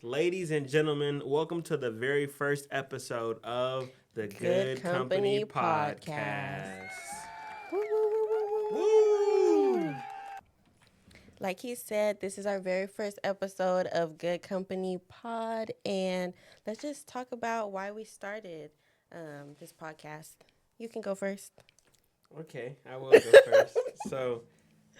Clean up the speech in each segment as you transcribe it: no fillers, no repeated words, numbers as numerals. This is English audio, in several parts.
Ladies and gentlemen, welcome to the very first episode of the Good Company Podcast. Woo, woo, woo, woo, woo, Woo! woo. Like he said, this is our very first episode of Good Company Pod, and let's just talk about why we started this podcast. You can go first. Okay, I will go first. So,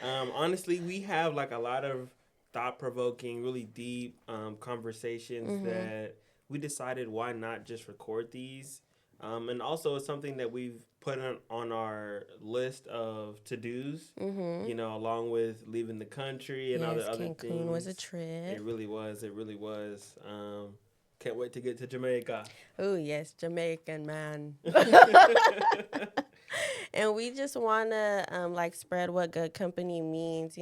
honestly, we have like a lot of thought-provoking, really deep conversations that we decided why not just record these. And also, it's something that we've put on our list of to-dos, along with leaving the country and Yes, other Cancun was a things. trip. It really was. It really was. Can't wait to get to Jamaica. Oh, yes, Jamaican man. And we just want to spread what good company means,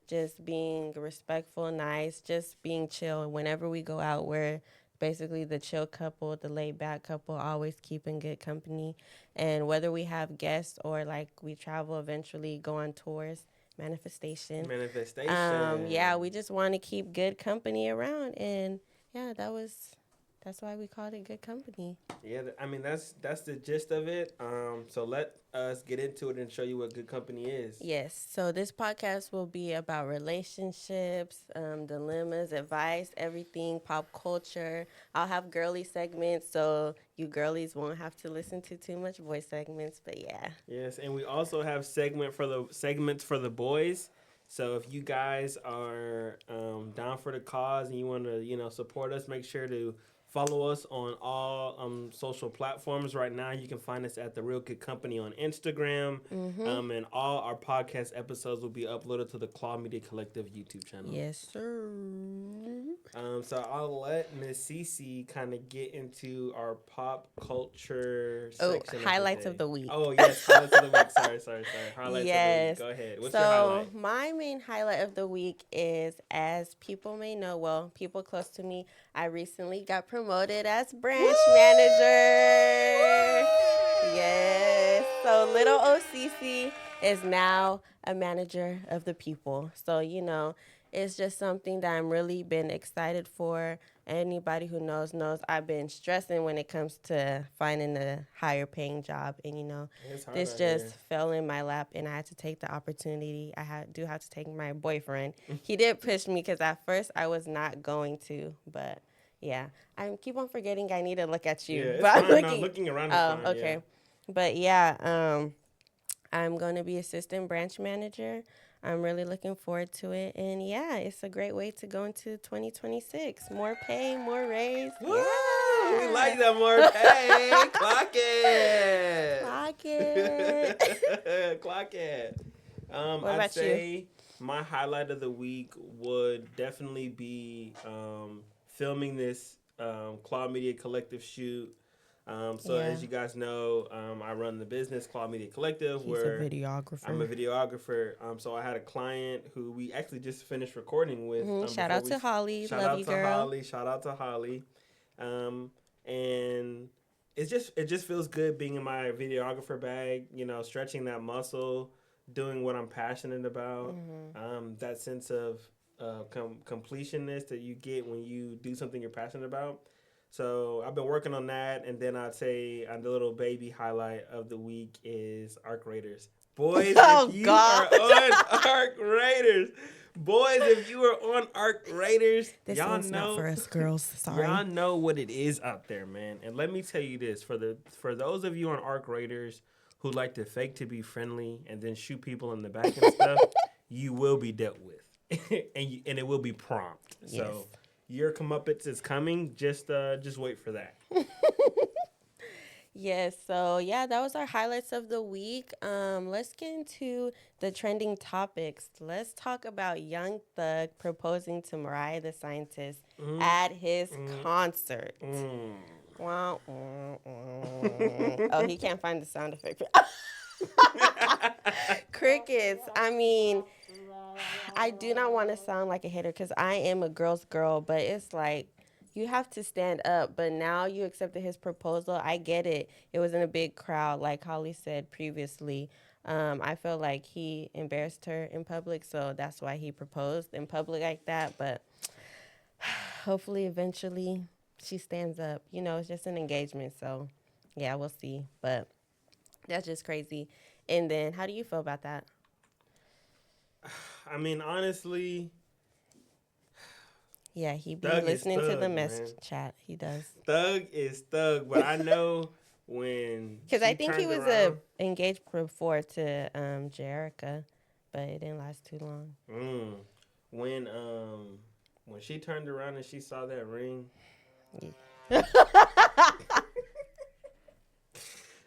just being respectful, nice, just being chill. Whenever we go out, we're basically the chill couple, the laid back couple, always keeping good company. And whether we have guests or like we travel eventually, go on tours, manifestation. Manifestation. Yeah, we just want to keep good company around. And yeah, that's why we called it good company. Yeah, I mean that's the gist of it. So let us get into it and show you what good company is. Yes. So this podcast will be about relationships, dilemmas, advice, everything, pop culture. I'll have girly segments, so you girlies won't have to listen to too much voice segments. But yeah. Yes, and we also have segments for the boys. So if you guys are down for the cause and you want to support us, make sure to follow us on all social platforms. Right now, you can find us at The Real Good Company on Instagram. And all our podcast episodes will be uploaded to the Claw Media Collective YouTube channel. Yes, sir. So I'll let Miss Cece kind of get into our pop culture section. Highlights of the week. Oh, yes, highlights of the week. Sorry. Highlights yes. of the week. Go ahead. What's your highlight? So my main highlight of the week is, as people may know, well, people close to me, I recently got promoted as branch manager. Yes. So little OCC is now a manager of the people. So, it's just something that I'm really been excited for. Anybody who knows I've been stressing when it comes to finding a higher paying job. And, this just fell in my lap, and I had to take the opportunity. Do have to take my boyfriend. He did push me because at first I was not going to, but yeah. I keep on forgetting I need to look at you. Yeah, it's but fine. Looking around is fine. Okay. Yeah. But yeah, I'm going to be assistant branch manager. I'm really looking forward to it. And yeah, it's a great way to go into 2026. More pay, more raise. Woo! Yeah. We like that more pay. Clock it. Clock it. Clock it. What about you? My highlight of the week would definitely be filming this Claw Media Collective shoot. As you guys know, I run the business Claw Media Collective. He's a videographer. I'm a videographer. So I had a client who we actually just finished recording with. Shout out to Holly. Love you, girl. Shout out to Holly. And it just feels good being in my videographer bag. Stretching that muscle, doing what I'm passionate about. That sense of completionist that you get when you do something you're passionate about. So I've been working on that, and then I'd say the little baby highlight of the week is Arc Raiders. Boys, if you are on Arc Raiders, this y'all one's know not for us girls. Sorry. Y'all know what it is out there, man. And let me tell you this: for those of you on Arc Raiders who like to fake to be friendly and then shoot people in the back and stuff, you will be dealt with, and it will be prompt. Yes. So. Your comeuppance is coming. Just wait for that. Yes, so yeah, that was our highlights of the week. Let's get into the trending topics. Let's talk about Young Thug proposing to Mariah the Scientist at his concert. Wah, wah, wah. Oh, he can't find the sound effect. Crickets. I mean, I do not want to sound like a hater because I am a girl's girl, but it's like you have to stand up. But now you accepted his proposal. I get it. It was in a big crowd, like Holly said previously. I feel like he embarrassed her in public, so that's why he proposed in public like that. But hopefully eventually she stands up. You know, it's just an engagement, so yeah, we'll see. But that's just crazy. And then, how do you feel about that? I mean, honestly, Yeah, he be Thug is listening to thug, the man. message chat. He does. Thug is thug, but I know when Because she I think he turned was around, engaged before to Jerica, but it didn't last too long. when she turned around and she saw that ring. Yeah.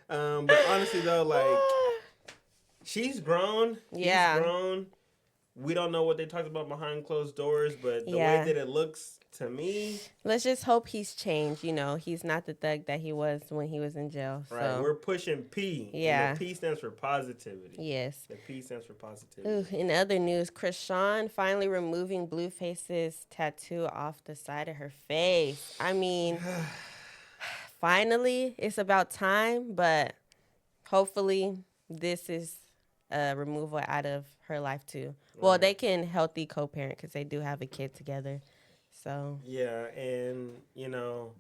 But honestly though, like she's grown. Yeah. He's grown. We don't know what they talked about behind closed doors, but the Yeah. way that it looks to me, let's just hope he's changed. You know, he's not the thug that he was when he was in jail. right? So. We're pushing P. Yeah. And the P stands for positivity. Yes. The P stands for positivity. Ooh, in other news, Krishan finally removing Blueface's tattoo off the side of her face. I mean, finally, it's about time, but hopefully this is a removal out of her life too. Well, Right. they can healthy co-parent because they do have a kid together. So Yeah, and you know,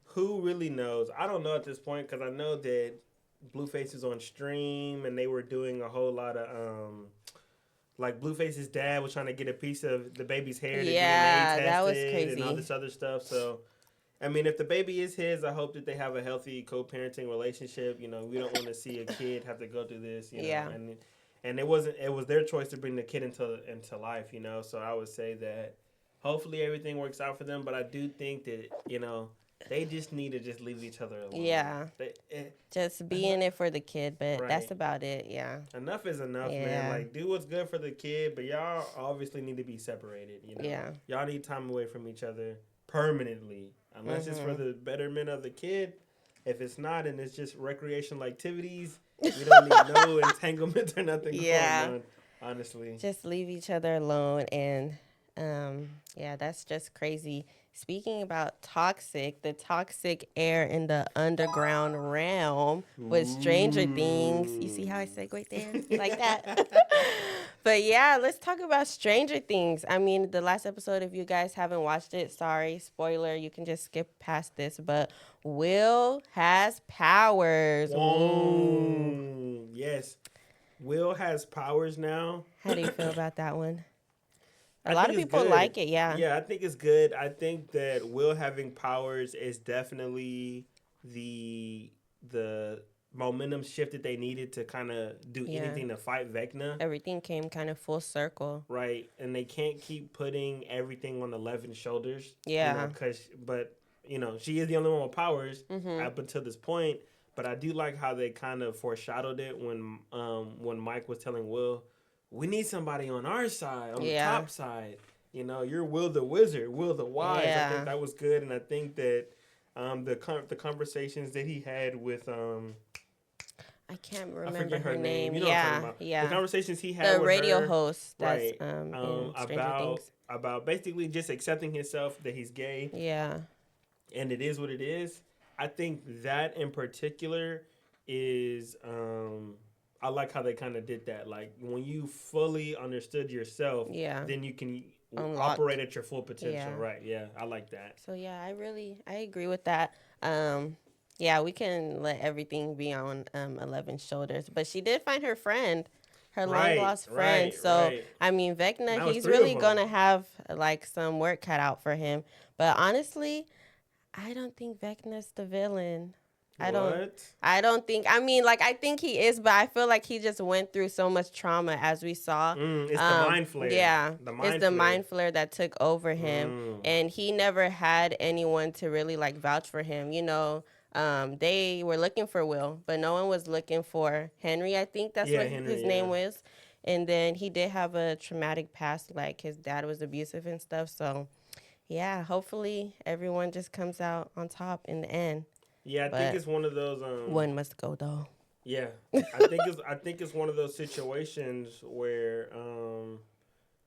who really knows? I don't know at this point because I know that Blueface is on stream and they were doing a whole lot of like Blueface's dad was trying to get a piece of the baby's hair to Yeah, DNA that was tested and all crazy. this other stuff. So, I mean, if the baby is his, I hope that they have a healthy co-parenting relationship. You know, we don't want to see a kid have to go through this. You know, Yeah. and it was their choice to bring the kid into life. You know, so I would say that hopefully everything works out for them. But I do think that you know they just need to just leave each other alone. Yeah. Just be in it for the kid, but Right. that's about it. Yeah. Enough is enough, Yeah. man. Like, do what's good for the kid, but y'all obviously need to be separated. You know, Yeah. y'all need time away from each other permanently, unless it's for the betterment of the kid. If it's not, and it's just recreational activities, we don't need no entanglement or nothing Yeah. going on. Honestly, Just leave each other alone, and yeah, that's just crazy. Speaking about toxic, the toxic air in the underground realm with Stranger Things. You see how I segued there? Like that? But yeah, let's talk about Stranger Things. I mean, the last episode, if you guys haven't watched it, sorry, spoiler, you can just skip past this. But Will has powers. Whoa. Yes, Will has powers now. How do you feel about that one? A I lot think of it's people good. like it, yeah. Yeah, I think it's good. I think that Will having powers is definitely the momentum shift that they needed to kind of do Yeah. anything to fight Vecna. Everything came kind of full circle. Right, and they can't keep putting everything on Eleven's shoulders. Yeah. But you know, she is the only one with powers Mm-hmm. up until this point. But I do like how they kind of foreshadowed it when Mike was telling Will, we need somebody on our side, on the top side. You know, you're Will the Wizard, Will the Wise. Yeah. I think that was good, and I think that the conversations that he had with I can't I remember forget her name. You know what I'm Yeah, talking about. yeah. The conversations he had The with radio her, host that's right, in Stranger about Things. about basically just accepting himself that he's gay, Yeah. and it is what it is. I think that in particular is I like how they kind of did that. Like when you fully understood yourself, Yeah. then you can Unlock. operate at your full potential. Yeah. Right? Yeah, I like that. So yeah, I agree with that. Yeah, we can let everything be on 11's shoulders, but she did find her friend, her long lost friend. So I mean, That Vecna, was he's 3 of really them. gonna have like some work cut out for him. But honestly, I don't think Vecna's the villain. I don't think. I mean, like I think he is, but I feel like he just went through so much trauma, as we saw. It's the mind flare. Yeah, it's the flare. mind flare that took over him, and he never had anyone to really like vouch for him. You know, they were looking for Will, but no one was looking for Henry. I think that's what Henry, his name was. And then he did have a traumatic past, like his dad was abusive and stuff. So, yeah, hopefully everyone just comes out on top in the end. Yeah, I think it's one of those. One must go though. Yeah, I think it's one of those situations where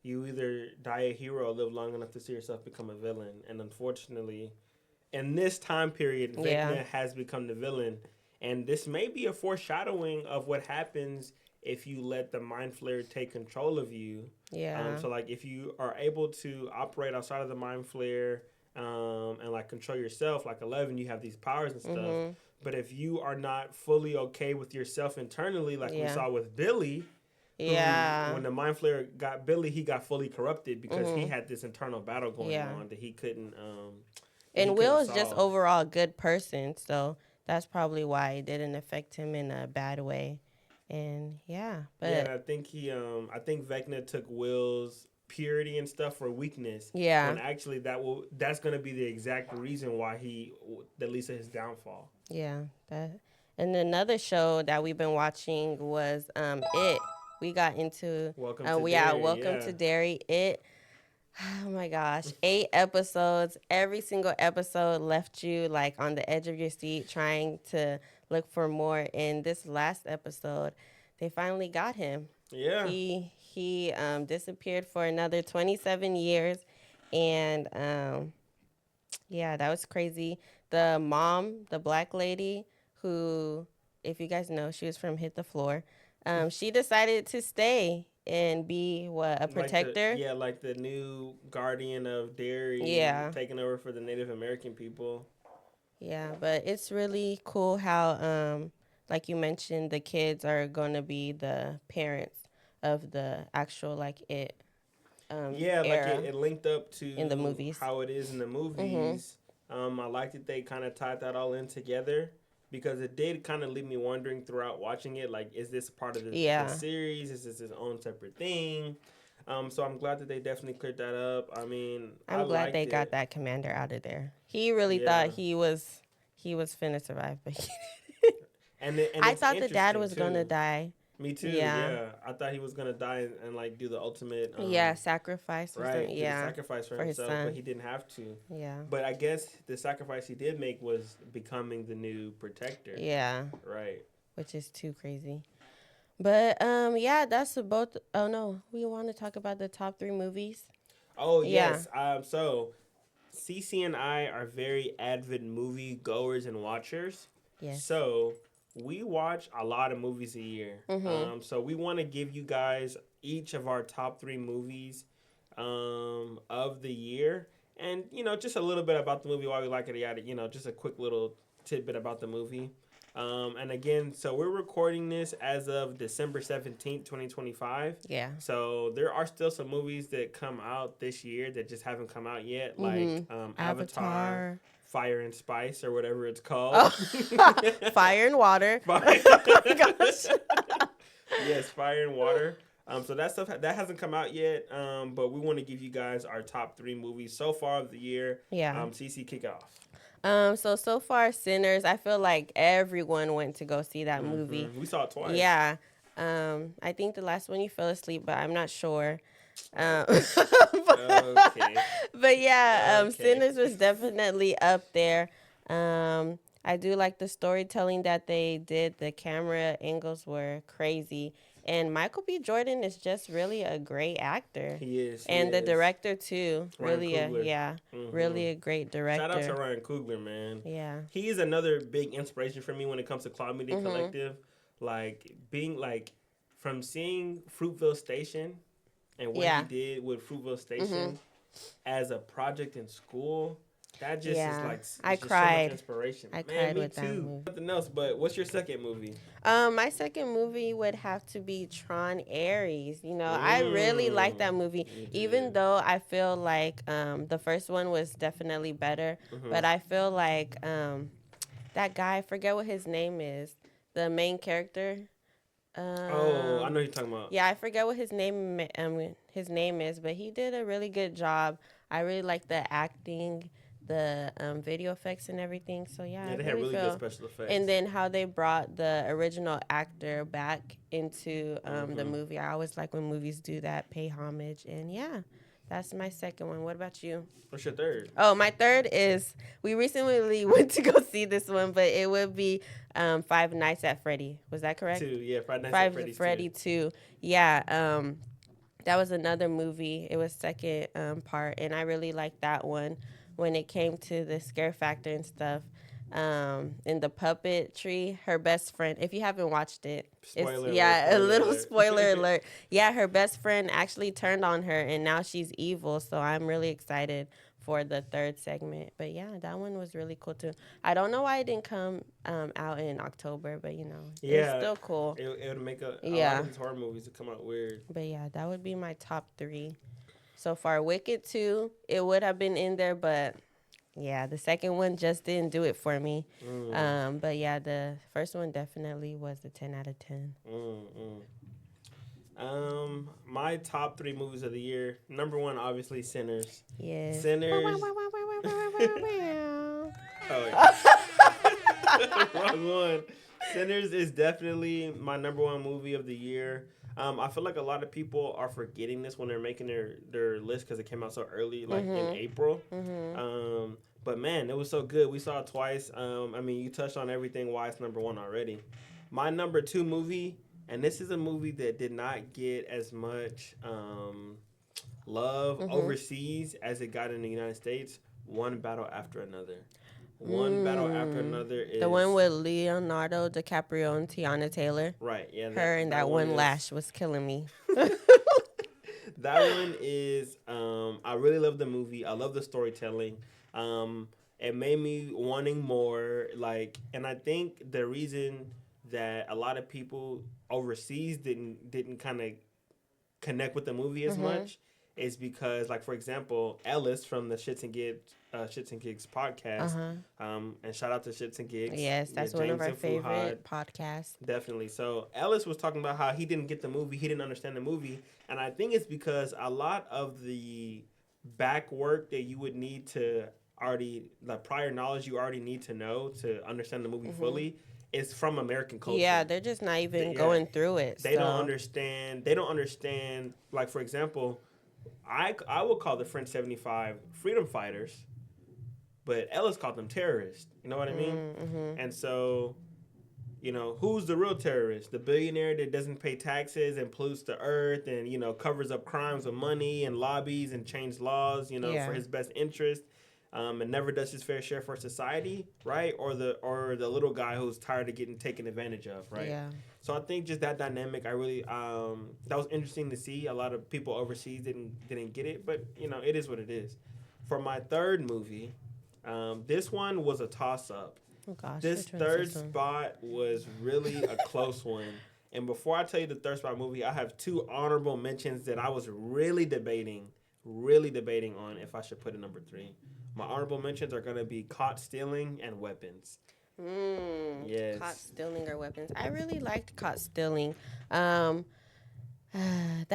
you either die a hero or live long enough to see yourself become a villain. And unfortunately, in this time period, Vecna has become the villain. And this may be a foreshadowing of what happens if you let the mind flare take control of you. Yeah. So like if you are able to operate outside of the mind flare, like control yourself. Like 11, you have these powers and stuff. Mm-hmm. But if you are not fully okay with yourself internally, like we Yeah. saw with Billy, Yeah. when the Mind Flayer got Billy, he got fully corrupted because he Mhm. had this internal battle going Yeah. on that he couldn't. And Will is just solve. overall a good person, so that's probably why it didn't affect him in a bad way. And yeah, but Yeah, and I think I think Vecna took Will's purity and stuff for weakness. yeah, When actually that's gonna be the exact reason why that leads to his downfall. yeah. That. And another show that we've been watching was It. We got into Welcome to Derry. Welcome to Derry. It. Oh my gosh, 8 episodes. Every single episode left you like on the edge of your seat trying to look for more. In this last episode, they finally got him. Yeah. He disappeared for another 27 years, and yeah, that was crazy. The mom, the black lady who, if you guys know, she was from Hit the Floor. She decided to stay and be a protector. Like the new guardian of Derry. Yeah. Taking over for the Native American people. Yeah, but it's really cool how, like you mentioned, the kids are going to be the parents of the actual, like, It era. Like it linked up to in the movies. How it is in the movies. I like that they kind of tied that all in together because it did kind of leave me wondering throughout watching it, like, is this part of the series? Is this its own separate thing? So I'm glad that they definitely cleared that up. I mean, I'm glad they got that commander out of there. He really thought he was finna survive, but and I thought the dad was gonna die. Me too. Yeah. Yeah. I thought he was gonna die and like do the ultimate. Sacrifice. Or something. Yeah. Sacrifice for himself, but he didn't have to. Yeah. But I guess the sacrifice he did make was becoming the new protector. Yeah. Right. Which is too crazy. But yeah, that's about. Oh no, we want to talk about the top 3 movies. Oh yes. So, Cece and I are very avid movie goers and watchers. Yes. So we watch a lot of movies a year. Mm-hmm. So we want to give you guys each of our top 3 movies of the year. And, just a little bit about the movie, why we like it, just a quick little tidbit about the movie. And again, so we're recording this as of December 17th, 2025. Yeah. So there are still some movies that come out this year that just haven't come out yet, like Avatar. Fire and Spice or whatever it's called. Oh. Fire and Water. Oh my gosh. Yes, Fire and Water. So that stuff that hasn't come out yet. But we want to give you guys our top 3 movies so far of the year. Yeah. Cece, kick it off. So far, Sinners. I feel like everyone went to go see that movie. We saw it twice. Yeah. I think the last one you fell asleep, but I'm not sure. Okay. But yeah, Okay. Sinners was definitely up there. I do like the storytelling that they did. The camera angles were crazy. And Michael B. Jordan is just really a great actor. He is. And the director too. Ryan Really Coogler. really a great director. Shout out to Ryan Coogler, man. Yeah. He is another big inspiration for me when it comes to Cloud Media Collective. Like being like from seeing Fruitville Station and what he did with Fruitville Station as a project in school. That just is like I just cried. so much inspiration. I Man, cried me with that too. movie. Nothing else, but what's your second movie? My second movie would have to be Tron Ares. I really like that movie, even though I feel like the first one was definitely better. But I feel like that guy, I forget what his name is, the main character. I know who you're talking about. Yeah, I forget what his name is, but he did a really good job. I really like the acting, the video effects and everything. So yeah, they had really good special effects. And then how they brought the original actor back into the movie. I always like when movies do that, pay homage. And yeah, that's my second one. What about you? What's your third? Oh, my third is, we recently went to go see this one, but it would be Five Nights at Freddy. Was that correct? 2, yeah, Five Nights at Freddy 2. Yeah, that was another movie. It was second part, and I really liked that one when it came to the scare factor and stuff. In the puppetry, her best friend, if you haven't watched it, Spoiler alert. Spoiler alert. Yeah, her best friend actually turned on her, and now she's evil, so I'm really excited for the third segment. But yeah, that one was really cool too. I don't know why it didn't come out in October, but it's still cool. It would make a lot of these horror movies to come out weird. But yeah, that would be my top 3 so far. Wicked 2, it would have been in there, but yeah, the second one just didn't do it for me. But yeah, the first one definitely was a 10 out of 10. My top 3 movies of the year. Number 1, obviously, Sinners. Yes. Sinners. Wrong one. Sinners is definitely my number 1 movie of the year. I feel like a lot of people are forgetting this when they're making their list because it came out so early, like in April. But man, it was so good. We saw it twice. I mean, you touched on everything why it's number 1 already. My number 2 movie, and this is a movie that did not get as much love overseas as it got in the United States. One Battle After Another. One Battle After Another is... The one with Leonardo DiCaprio and Tiana Taylor. Right, yeah. Her and that one lash was killing me. That one is... I really love the movie. I love the storytelling. It made me wanting more. And I think the reason that a lot of people overseas didn't kind of connect with the movie as much is because, for example, Ellis from the Shits and Gigs podcast, and shout out to Shits and Gigs. Yes, that's one of our favorite podcasts. Definitely. So Ellis was talking about how he didn't get the movie, he didn't understand the movie, and I think it's because a lot of the back work that you would need to prior knowledge you already need to know to understand the movie fully is from American culture. Yeah, they're just not even going through it. They don't understand. They don't understand. Like, for example, I will call the French 75 freedom fighters, but Ellis called them terrorists. You know what I mean? And so, who's the real terrorist? The billionaire that doesn't pay taxes and pollutes the earth and, covers up crimes with money and lobbies and changes laws, for his best interest. And never does his fair share for society, right? Or the little guy who's tired of getting taken advantage of, right? Yeah. So I think just that dynamic, I really that was interesting to see. A lot of people overseas didn't get it, but it is what it is. For my third movie, this one was a toss up. Oh gosh. This third spot was really a close one. And before I tell you the third spot movie, I have 2 honorable mentions that I was really debating on if I should put in number 3. My honorable mentions are going to be Caught Stealing and Weapons. Yes. Caught Stealing or Weapons. I really liked Caught Stealing. That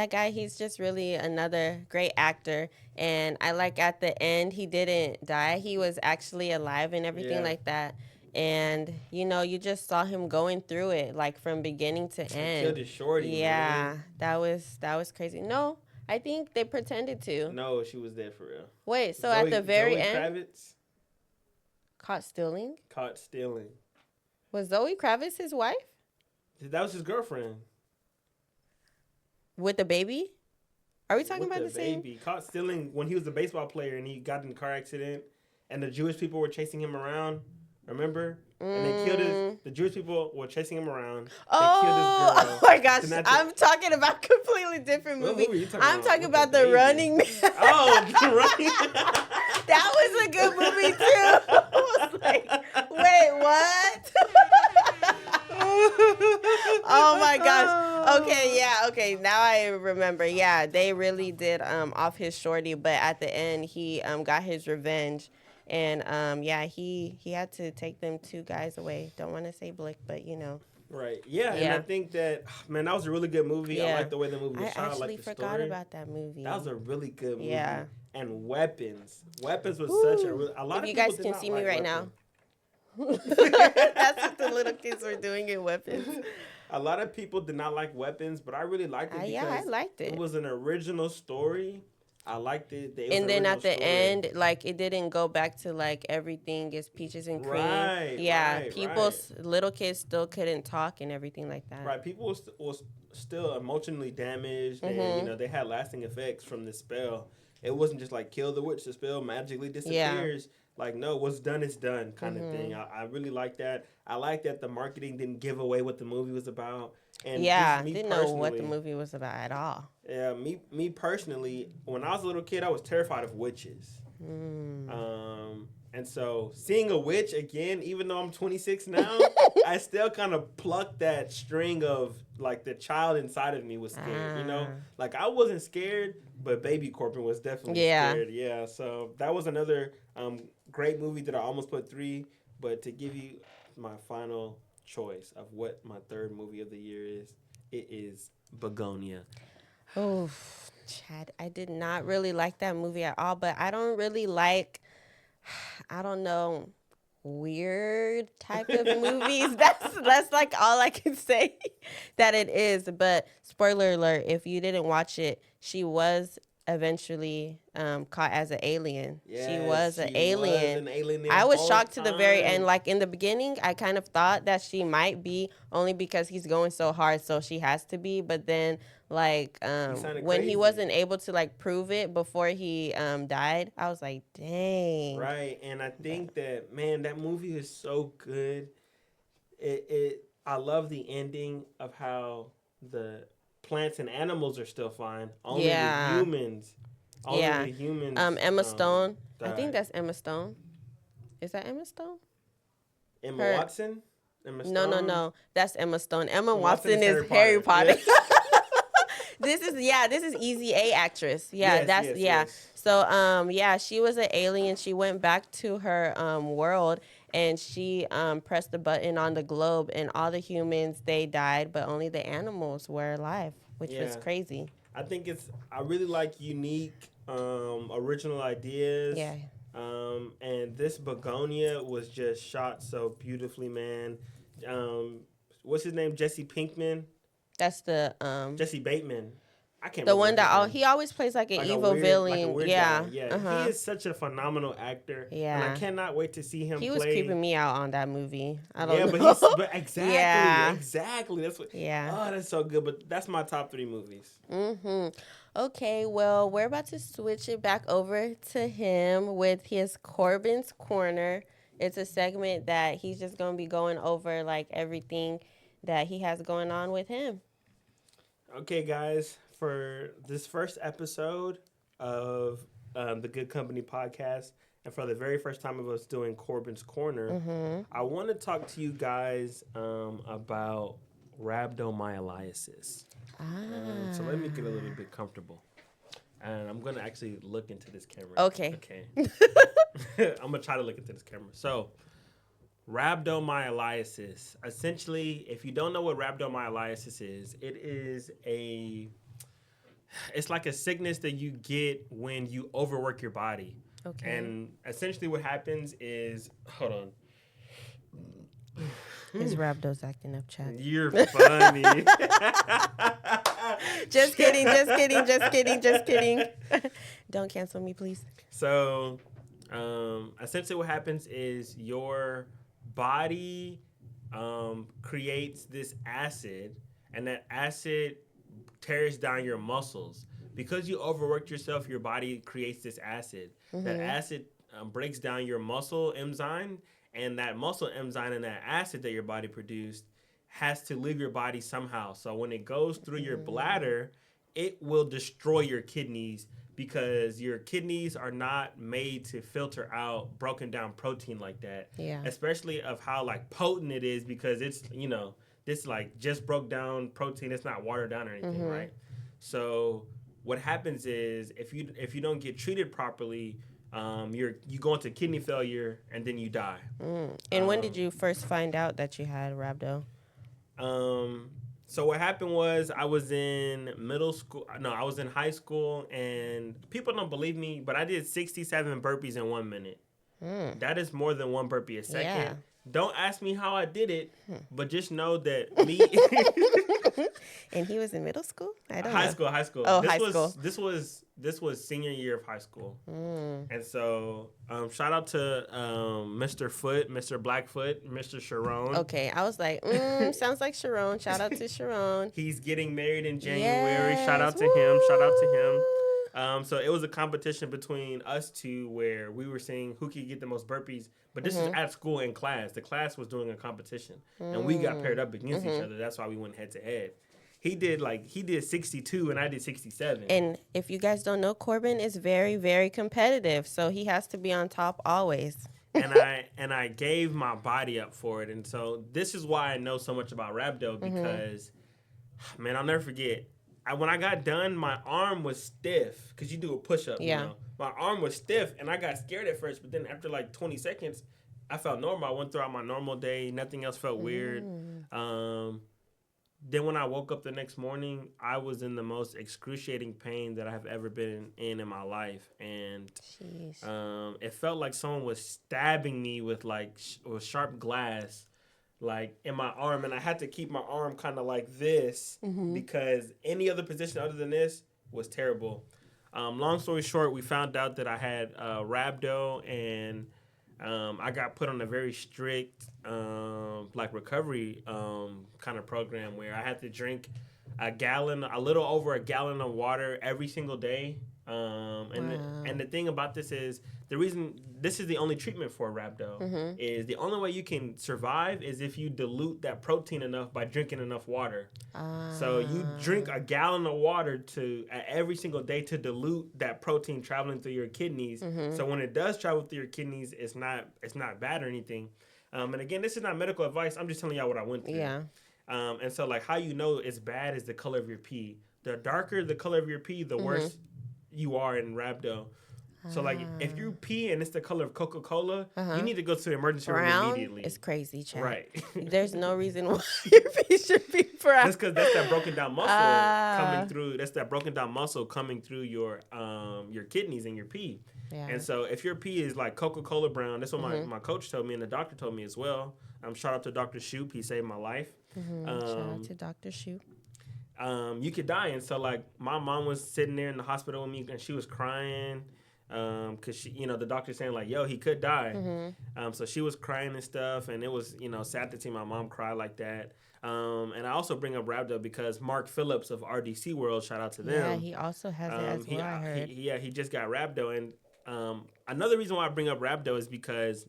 guy, he's just really another great actor. And I like at the end, he didn't die. He was actually alive and everything like that. And, you just saw him going through it, from beginning to end. Killed his shorty. Yeah, man. That was crazy. No. I think they pretended to. No, she was dead for real. Wait, so at the very Zoe end, Kravitz? Caught stealing? Caught stealing. Was Zoe Kravitz his wife? That was his girlfriend. With the baby? Are we talking about the same? Baby. Caught stealing when he was a baseball player and he got in a car accident and the Jewish people were chasing him around. Remember? And they killed the Jewish people were chasing him around. They killed his girl. Oh my gosh. I'm talking about completely different movie. I'm talking about The Running Man. Oh, The Running Man. That was a good movie too. I was like, wait, what? Oh my gosh. Okay, yeah, okay. Now I remember. Yeah, they really did off his shorty, but at the end he got his revenge. And he had to take them 2 guys away. Don't want to say Blick, but Right. Yeah, and I think that that was a really good movie. I like the way the movie was shot. I actually forgot about that movie. That was a really good movie. Yeah. And Weapons was such a lot of people. If you guys can see me right now. That's what the little kids were doing in Weapons. A lot of people did not like Weapons, but I really liked it because I liked it. It was an original story. I liked it. And then at the end, it didn't go back to everything is peaches and cream. Right. Yeah. Little kids still couldn't talk and everything like that. Right. People was still emotionally damaged, and they had lasting effects from the spell. It wasn't just kill the witch, the spell magically disappears. Yeah. No, what's done is done kind of thing. I really like that. I like that the marketing didn't give away what the movie was about. And didn't know what the movie was about at all. Yeah, me personally, when I was a little kid, I was terrified of witches. And so seeing a witch again, even though I'm 26 now, I still kind of plucked that string of like the child inside of me was scared, you know? Like I wasn't scared, but baby Corbin was definitely scared. Yeah. So that was another great movie that I almost put 3, but to give you my final choice of what my third movie of the year is, it is Begonia. Oh, Chad, I did not really like that movie at all, but I don't really like, I don't know, weird type of movies. That's like all I can say that it is. But spoiler alert, if you didn't watch it, she was eventually caught as an alien. Yes, she was an alien. I was shocked to the very end. Like in the beginning, I kind of thought that she might be only because he's going so hard, so she has to be. But then like when he wasn't able to like prove it before he died, I was like, dang. Right, and I think that, man, that movie is so good. I love the ending of how the plants and animals are still fine. Only the humans. Only the humans. Emma Stone. Died. I think that's Emma Stone. Is that Emma Stone? Emma Watson? Emma Stone? No. That's Emma Stone. Emma Watson is Harry Potter. Yeah. This is Easy A actress. Yeah, yes. So she was an alien. She went back to her world and she pressed the button on the globe and all the humans, they died, but only the animals were alive, which was crazy. I think I really like unique original ideas. Yeah. And this Begonia was just shot so beautifully, man. What's his name? Jesse Pinkman. That's the Jesse Bateman. I can't. The one that he always plays like an evil villain. Like yeah. He is such a phenomenal actor. Yeah. And I cannot wait to see him. He was creeping me out on that movie. I don't know. But exactly, exactly. That's what. Yeah. Oh, that's so good. But that's my top 3 movies. Okay, well, we're about to switch it back over to him with his Corbin's Corner. It's a segment that he's just gonna be going over like everything that he has going on with him. Okay, guys, for this first episode of the Good Company podcast, and for the very first time of us doing Corbin's Corner, I want to talk to you guys about rhabdomyolysis. So let me get a little bit comfortable. And I'm going to actually look into this camera. Okay. I'm going to try to look into this camera. So, rhabdomyolysis. Essentially, if you don't know what rhabdomyolysis is, it's like a sickness that you get when you overwork your body. Okay. And essentially what happens is, hold on. His rhabdo's acting up, Chad. You're funny. Just kidding. Don't cancel me, please. So, essentially what happens is your body creates this acid, and that acid tears down your muscles. Because you overworked yourself, your body creates this acid. That acid breaks down your muscle enzyme, and that muscle enzyme and that acid that your body produced has to leave your body somehow. So when it goes through your bladder, it will destroy your kidneys, because your kidneys are not made to filter out broken down protein like that. Yeah. Especially of how like potent it is, because it's, this like just broke down protein. It's not watered down or anything, right? So what happens is if you don't get treated properly, you go into kidney failure and then you die. And when did you first find out that you had rhabdo? So what happened was I was in I was in high school, and people don't believe me, but I did 67 burpees in 1 minute. That is more than 1 burpee a second. Yeah. Don't ask me how I did it, but just know that me. And he was in middle school? I don't know. High school. Oh, high school. This was senior year of high school. And so shout out to Mr. Foot, Mr. Blackfoot, Mr. Sharon. Okay, I was like, sounds like Sharon. Shout out to Sharon. He's getting married in January. Yes. Shout out to him. So it was a competition between us two where we were seeing who could get the most burpees. But this is at school in class. The class was doing a competition. And we got paired up against each other. That's why we went head to head. he did 62 and I did 67. And if you guys don't know, Corbin is very, very competitive, so he has to be on top always. and I gave my body up for it, and so this is why I know so much about rhabdo because, man, I'll never forget. When I got done, my arm was stiff because you do a push up. Yeah. You know, my arm was stiff, and I got scared at first, but then after like 20 seconds, I felt normal. I went throughout my normal day. Nothing else felt weird. Then when I woke up the next morning, I was in the most excruciating pain that I have ever been in my life, and it felt like someone was stabbing me with like with sharp glass, like in my arm, and I had to keep my arm kind of like this because any other position other than this was terrible. Long story short, we found out that I had rhabdo, and I got put on a very strict like recovery kind of program where I had to drink a little over a gallon of water every single day. And the thing about this is the reason this is the only treatment for rhabdo is the only way you can survive is if you dilute that protein enough by drinking enough water. So you drink a gallon of water every single day to dilute that protein traveling through your kidneys. So when it does travel through your kidneys, it's not bad or anything. And again, this is not medical advice. I'm just telling y'all what I went through. Yeah. And so like how you know it's bad is the color of your pee. The darker the color of your pee, the worse you are in rhabdo. So like if you pee and it's the color of Coca-Cola, you need to go to the emergency room immediately. It's crazy, Chad. Right. There's no reason why your pee should be brown. That's because that's that broken down muscle coming through. That's that broken down muscle coming through your kidneys and your pee. Yeah. And so if your pee is like Coca-Cola brown, that's what my coach told me and the doctor told me as well. Shout out to Dr. Shoop. He saved my life. Shout out to Dr. Shoop. You could die. And so like my mom was sitting there in the hospital with me and she was crying. Cause she, the doctor saying like, yo, he could die. So she was crying and stuff, and it was, sad to see my mom cry like that. And I also bring up rhabdo because Mark Phillips of RDC World, shout out to them. Yeah, he also has it as well, I heard. He just got rhabdo. And another reason why I bring up rhabdo is because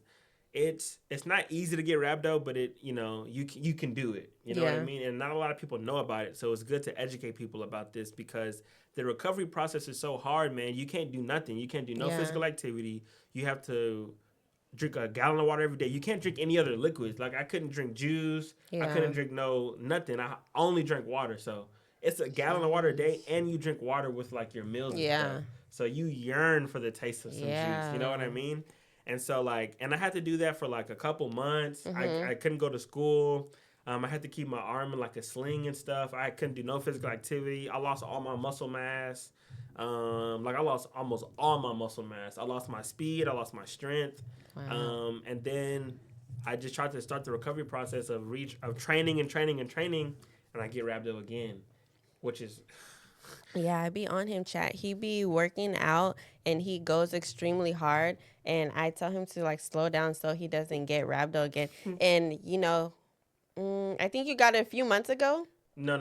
it's not easy to get rhabdo, but you can do it. You know what I mean? And not a lot of people know about it. So it's good to educate people about this because the recovery process is so hard, man. You can't do nothing. You can't do no physical activity. You have to drink a gallon of water every day. You can't drink any other liquids. Like I couldn't drink juice. I couldn't drink nothing. I only drank water. So it's a gallon of water a day, and you drink water with like your meals and stuff. So you yearn for the taste of some juice. You know what I mean? And so like, and I had to do that for like a couple months. I couldn't go to school. I had to keep my arm in like a sling and stuff. I couldn't do no physical activity. I lost all my muscle mass. I lost almost all my muscle mass. I lost my speed. I lost my strength. Wow. And then I just tried to start the recovery process of training, and I get rhabdo again, which is... Yeah, I be on him, chat. He be working out and he goes extremely hard, and I tell him to like slow down so he doesn't get rhabdo again. And I think you got it a few months ago. No.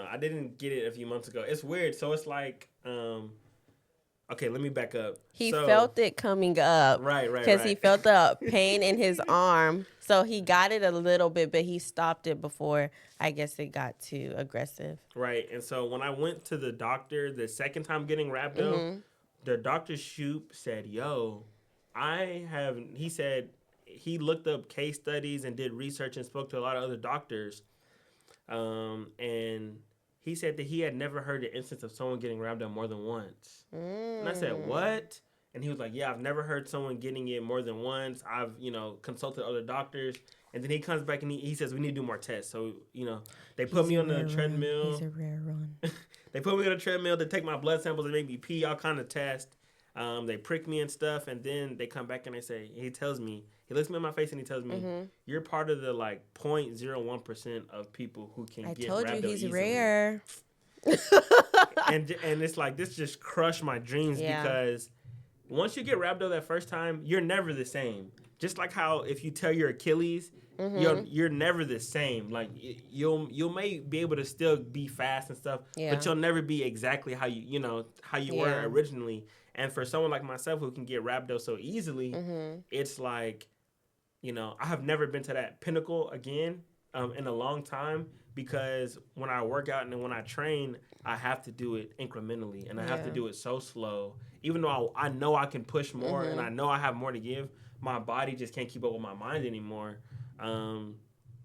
I didn't get it a few months ago. It's weird. So it's like, okay, let me back up. He felt it coming up. Right. Because he felt the pain in his arm. So he got it a little bit, but he stopped it before, I guess, it got too aggressive. Right. And so when I went to the doctor the second time getting rhabdo, the Dr. Shoop said, yo, he said he looked up case studies and did research and spoke to a lot of other doctors. And he said that he had never heard an instance of someone getting rhabdo more than once. And I said, what? And he was like, yeah, I've never heard someone getting it more than once. I've, consulted other doctors. And then he comes back and he says, we need to do more tests. So, they put me on the treadmill. He's a rare one. They put me on a treadmill to take my blood samples and make me pee, all kind of tests. They prick me and stuff. And then they come back and he tells me, he looks me in my face and he tells me, you're part of the 0.01% of people who can get rhabdo. I told you he's rare. and it's like, this just crushed my dreams because once you get rhabdo that first time, you're never the same. Just like how if you tear your Achilles, you're never the same. Like you may be able to still be fast and stuff, but you'll never be exactly how you were originally. And for someone like myself who can get rhabdo so easily, it's like, I have never been to that pinnacle again. in a long time, because when I work out and when I train, I have to do it incrementally, and I have to do it so slow. Even though I know I can push more and I know I have more to give, my body just can't keep up with my mind anymore,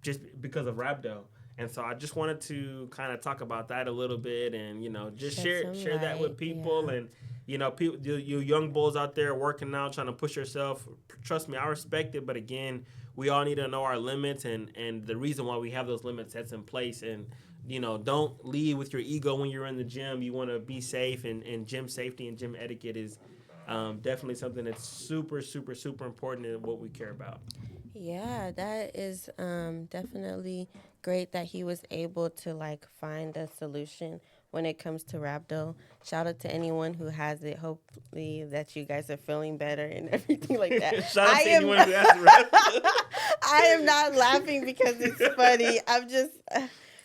just because of rhabdo. And so I just wanted to kind of talk about that a little bit, and just share that with people, and people, you young bulls out there working out, trying to push yourself. Trust me, I respect it, but again, we all need to know our limits, and the reason why we have those limits that's in place. And don't lead with your ego when you're in the gym. You want to be safe, and gym safety and gym etiquette is definitely something that's super, super, super important in what we care about. Yeah, that is definitely great that he was able to find a solution when it comes to rhabdo. Shout out to anyone who has it. Hopefully that you guys are feeling better and everything like that. Shout out to anyone who has rhabdo. I am not laughing because it's funny. I'm just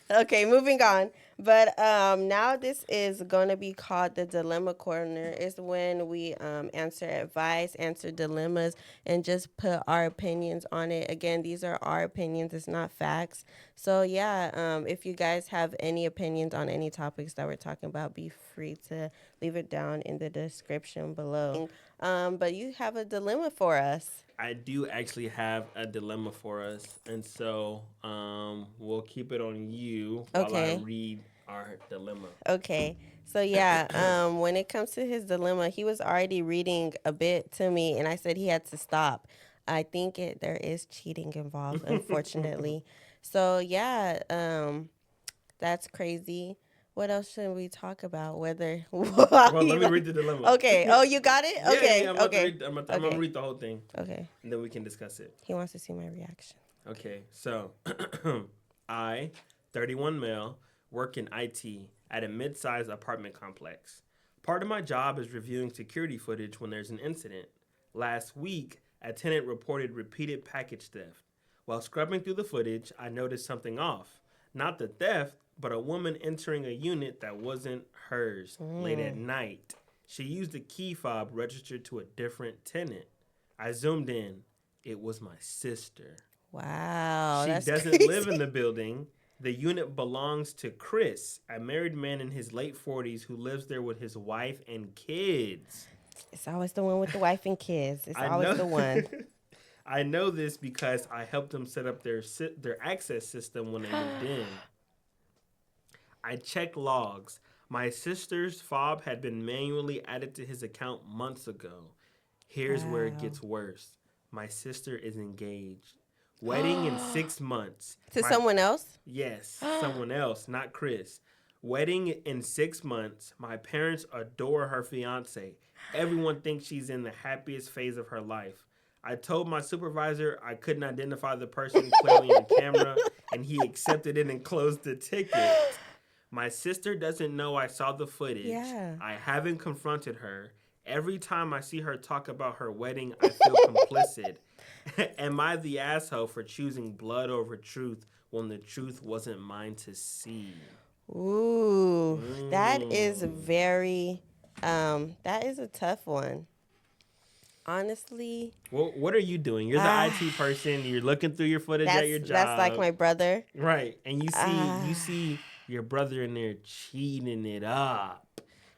okay. Moving on. But now this is going to be called the Dilemma Corner. It's when we answer advice, answer dilemmas, and just put our opinions on it. Again, these are our opinions. It's not facts. So, yeah, if you guys have any opinions on any topics that we're talking about, be free to leave it down in the description below. But you have a dilemma for us. I do actually have a dilemma for us, and so we'll keep it on you while I read our dilemma. Okay. So, yeah, when it comes to his dilemma, he was already reading a bit to me, and I said he had to stop. I think there is cheating involved, unfortunately. So, yeah, that's crazy. What else should we talk about? Well, let me read the dilemma. Okay. Oh, you got it? Okay. Yeah, I'm going to read the whole thing. Okay. And then we can discuss it. He wants to see my reaction. Okay. So, I, 31 male, work in IT at a mid-sized apartment complex. Part of my job is reviewing security footage when there's an incident. Last week, a tenant reported repeated package theft. While scrubbing through the footage, I noticed something off. Not the theft, but a woman entering a unit that wasn't hers late at night. She used a key fob registered to a different tenant. I zoomed in. It was my sister. Wow, she doesn't crazy. live in the building. The unit belongs to Chris, a married man in his late 40s who lives there with his wife and kids. It's always the one with the wife and kids. It's always the one. I know this because I helped them set up their access system when they moved in. I checked logs. My sister's fob had been manually added to his account months ago. Here's where it gets worse. My sister is engaged. Wedding in 6 months. To someone else? Yes, someone else, not Chris. Wedding in 6 months. My parents adore her fiance. Everyone thinks she's in the happiest phase of her life. I told my supervisor I couldn't identify the person clearly on camera, and he accepted it and closed the ticket. My sister doesn't know I saw the footage. Yeah. I haven't confronted her. Every time I see her talk about her wedding, I feel complicit. Am I the asshole for choosing blood over truth when the truth wasn't mine to see? Ooh, that is that is a tough one. Honestly. Well, what are you doing? You're the IT person. You're looking through your footage at your job. That's like my brother. Right. And you see your brother in there cheating it up.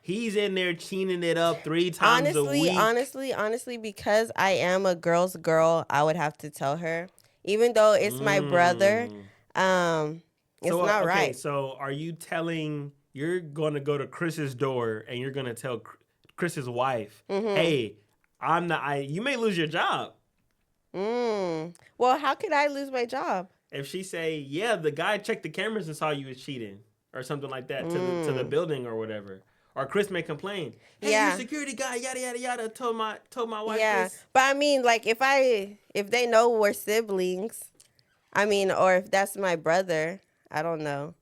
He's in there cheating it up 3 times a week. Honestly, because I am a girl's girl, I would have to tell her. Even though it's my brother, it's not right. So are you telling, you're going to go to Chris's door and you're going to tell Chris's wife, hey, you may lose your job. Well, how could I lose my job? If she say, yeah, the guy checked the cameras and saw you was cheating or something like that to the building or whatever. Or Chris may complain. Hey, you security guy, yada yada yada. Told my wife this. But I mean, like if they know we're siblings, I mean, or if that's my brother, I don't know.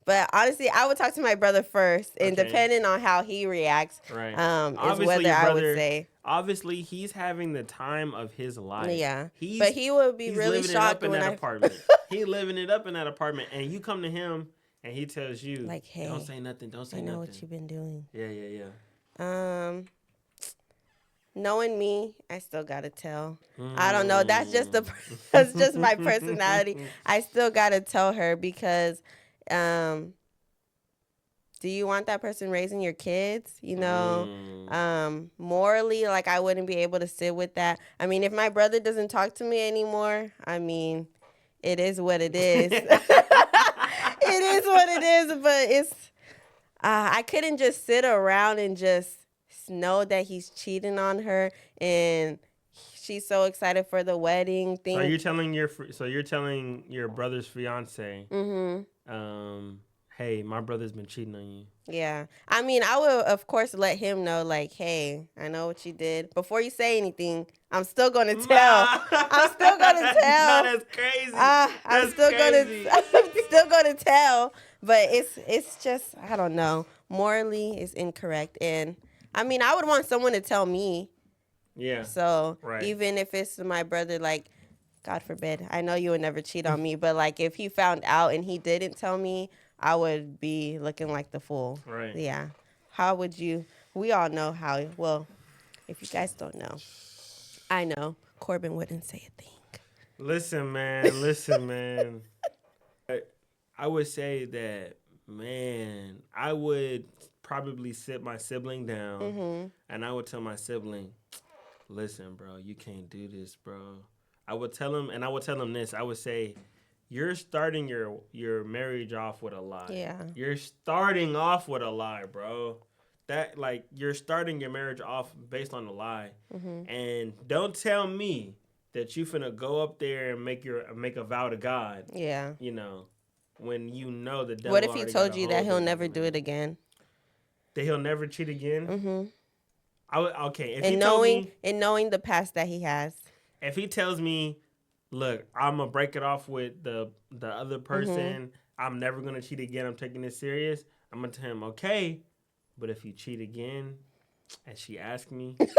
But honestly, I would talk to my brother first, and depending on how he reacts, is whether I would say. Obviously, he's having the time of his life. Yeah, but he would be really shocked when apartment. He's living it up in that apartment, and you come to him. And he tells you, like, hey, don't say nothing, don't say nothing. I know what you've been doing. Yeah. knowing me, I still gotta tell. I don't know. That's just that's just my personality. I still gotta tell her because, do you want that person raising your kids? You know, morally, like I wouldn't be able to sit with that. I mean, if my brother doesn't talk to me anymore, I mean, it is what it is. It is what it is, but it's, I couldn't just sit around and just know that he's cheating on her and she's so excited for the wedding thing. So you're telling your brother's fiance, hey, my brother's been cheating on you. Yeah. I mean, I will, of course, let him know, like, hey, I know what you did. Before you say anything, I'm still going to tell. I'm still going to tell. No, that's crazy. I'm still going to tell. But it's just, I don't know. Morally, it's incorrect. And, I mean, I would want someone to tell me. Yeah. So, even if it's my brother, like, God forbid, I know you would never cheat on me. But, like, if he found out and he didn't tell me, I would be looking like the fool. Right. Yeah. How would you? We all know how. Well, if you guys don't know, I know. Corbin wouldn't say a thing. Listen, man. I would say that, man, I would probably sit my sibling down and I would tell my sibling, listen, bro, you can't do this, bro. I would tell him this. I would say, you're starting your marriage off with a lie. Yeah. You're starting off with a lie, bro. That, like, you're starting your marriage off based on a lie. And don't tell me that you finna go up there and make a vow to God. Yeah. You know, when you know the devil. What if he told you that he'll never do it again? That he'll never cheat again? Okay. If knowing the past that he has. If he tells me, look, I'm going to break it off with the other person. I'm never going to cheat again. I'm taking this serious. I'm going to tell him, okay, but if you cheat again and she asks me, I'm going to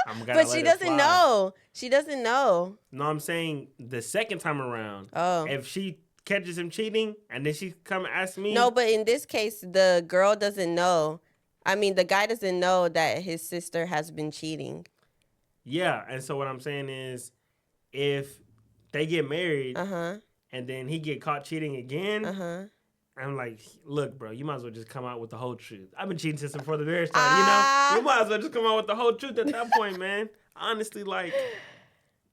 let it fly. But she doesn't know. She doesn't know. No, I'm saying the second time around. Oh. If she catches him cheating and then she come ask me. No, but in this case, the girl doesn't know. I mean, the guy doesn't know that his sister has been cheating. Yeah, and so what I'm saying is if they get married, and then he get caught cheating again. I'm like, look, bro, you might as well just come out with the whole truth. I've been cheating since before the marriage started, you know? You might as well just come out with the whole truth at that point, man. Honestly, like,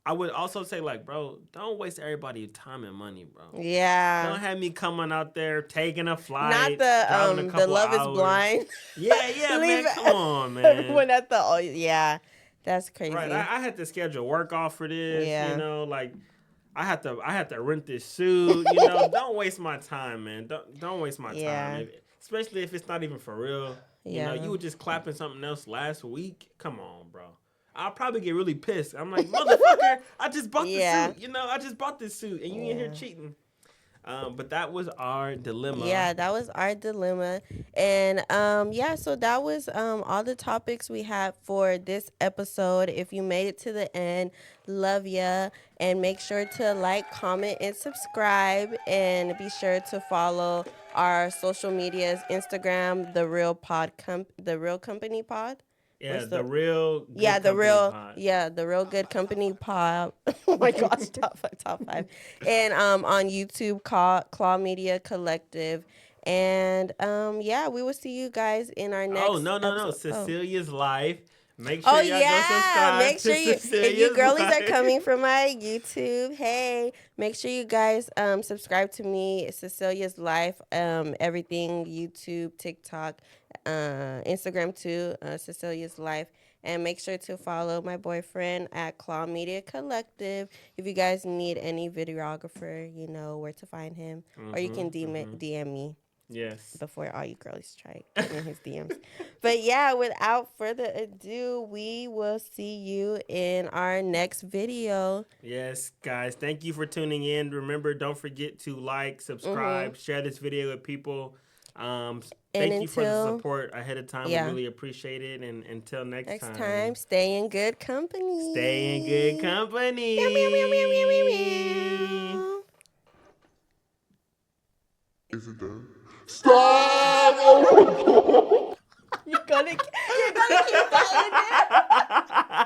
I would also say, like, bro, don't waste everybody's time and money, bro. Yeah. Don't have me coming out there taking a flight. Not the Love Is Blind. Yeah, man, come on, man. When at the, yeah, that's crazy. Right, I had to schedule work off for this, you know, like, I had to rent this suit, you know. Don't waste my time, man. Don't waste my time, especially if it's not even for real. You know, you were just clapping something else last week. Come on, bro. I'll probably get really pissed. I'm like, motherfucker, I just bought the suit. You know, I just bought this suit, and you in here cheating. But that was our dilemma. Yeah, that was our dilemma. And so that was all the topics we had for this episode. If you made it to the end, love ya. And make sure to like, comment, and subscribe. And be sure to follow our social medias, Instagram, The Real Company Pod. Yeah, the real good company pod. Oh my gosh, top five. And on YouTube, Claw Media Collective. And we will see you guys in our next episode. Cecilia's Life. Make sure y'all go subscribe. Make sure if you girlies are coming from my YouTube, hey, make sure you guys subscribe to me, Cecilia's Life, everything, YouTube, TikTok, Instagram too, Cecilia's Life. And make sure to follow my boyfriend at Claw Media Collective. If you guys need any videographer, you know where to find him. Or you can DM me. Yes. Before all you girlies try in his DMs. But yeah, without further ado, we will see you in our next video. Yes, guys. Thank you for tuning in. Remember, don't forget to like, subscribe, share this video with people. Thank you for the support ahead of time. We really appreciate it. And until next time, stay in good company. Stay in good company. Meow, meow, meow, meow, meow, meow, meow. Is it done? Stop! You're gonna keep that in there?